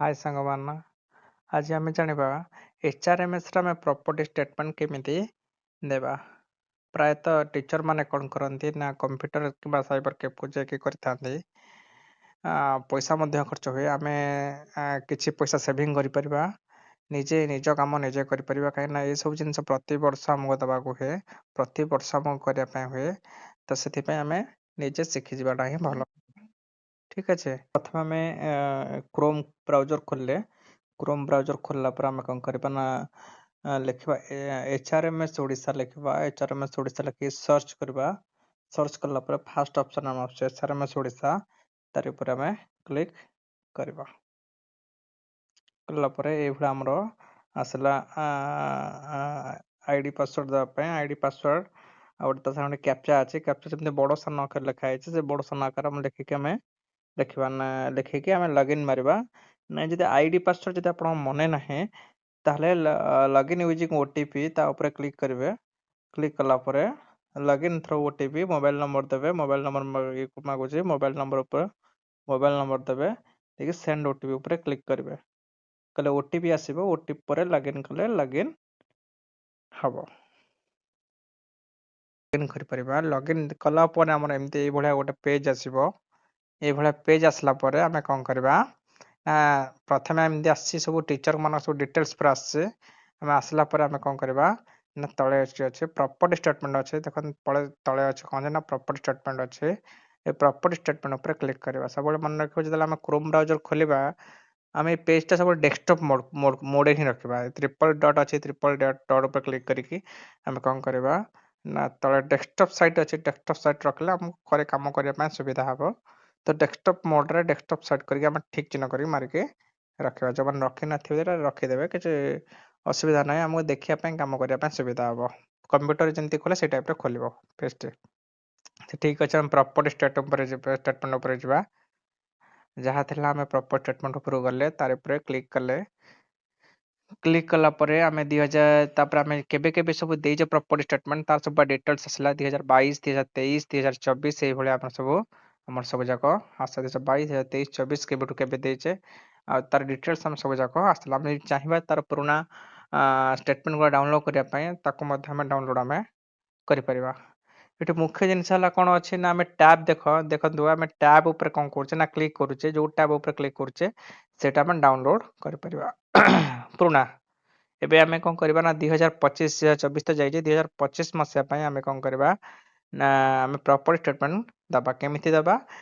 हाय सांगवाना आज आम जाना एचआरएमएस रे प्रॉपर्टी स्टेटमेंट केमिति देबा प्रायतः टीचर माने कौन करती ना कंप्यूटर कि साइबर कैफे जाकि करथांती पैसा मध्य खर्च हुए आम किसी पैसा सेविंग कर निजे निज काम निजे कर कहीं ये सब जिन प्रति वर्ष आमको दवाक हुए प्रति वर्ष आमको करने हुए तो से आम निजे शिखी जावाटा ही भल ठीक अच्छे प्रथम आम क्रोम ब्राउजर खोलिले क्रोम ब्राउजर खोलला पर आम कौन करना लिखा एचआरएमएस ओडिशा लिखा एचआरएमएस ओडिशा लिखिक सर्च करवा सर्च कला फास्ट ऑप्शन आम एचआरएमएस ओडिशा तार ऊपर आम क्लिक करवा कलापर ये आमर आसला आईडी पासवर्ड देवाई आईडी पासवर्ड आउट सामने कैप्चा अच्छे कैप्चा जमी बड़ सान आकार लिखाई से बड़ सान आकार लिखिक आम देखा लिखिकी आम लॉगिन मारवा ना जब आईडी पासवर्ड जब आप मन ना ताहले लॉगिन यूजिंग ओटीपी ता ऊपर क्लिक करेंगे क्लिक कलापर login through OTP mobile number देवे मोबाइल नंबर मागुच मोबाइल नंबर ऊपर मोबाइल नंबर देवे देखिए सेंड ओटीपी ऊपर क्लिक करेंगे कले ओटीपी आसो ओटीपी पर लॉगिन कले लॉगिन हम लॉगिन कर लॉगिन कलापर आम एमती गोटे पेज आसो ये पेज आसला आम कौन करवा प्रथम एमती आसी सब टीचर मान सब डिटेल्स पर आसे आम आसला आम कौन करवा ना तले अच्छे प्रॉपर्टी स्टेटमेंट अच्छे देख तले अच्छे कौन ना प्रॉपर्टी स्टेटमेंट अच्छे ये प्रॉपर्टी स्टेटमेंट ऊपर क्लिक करवा सब मन रखिए जो आम क्रोम ब्राउजर खोलिबा आम ये पेजटा सब डेस्कटॉप मोड ही रखा ट्रिपल डॉट अच्छे ट्रिपल डॉट ऊपर क्लिक करके आम कौन करवा ना तले डेस्कटॉप साइट अच्छे डेस्कटॉप साइट रखले आमको कम करने सुविधा हम तो डेस्कटॉप मोड रे डेस्कटॉप सेट करके हम ठीक चिन्ह करके मारिके रखा जो मैंने रखी ना रखीदे किसी असुविधा ना आमको देखापी कम करने सुविधा हम कंप्यूटर जमी खोले से टाइप खोल पेज ठीक अच्छे प्रॉपर्टी स्टेटमेंट उपर जा जहाँ थी आम प्रॉपर्टी स्टेटमेंट उपर गले तार क्लिक कले क्लिक कला आम 2000 आम केबे सब देजे प्रॉपर्टी स्टेटमेंट तार सब डिटेल्स आसला 2022 2023 2024 ये भाया सब आम सब जाक आस 2022 2023 24 के देचे तार डिटेल्स आम सब जाक आसला आम चाहिए तार पुराना स्टेटमेंट गुड़ा डाउनलोड करने डाउनलोड आम कर ये मुख्य जिनस कौन अच्छे ना आम टैब देखो आम टैब उपर कौन करुचे ना क्लिक करुचे जो टैब उपर क्लिक करुचे से डाउनलोड कर पुराना एबे आमे कौन करबा ना 2025 2024 तो जाइए 2025 मसिया आमे कौन करबा ना आमे प्रॉपर्टी स्टेटमेंट दबा केमिति दबा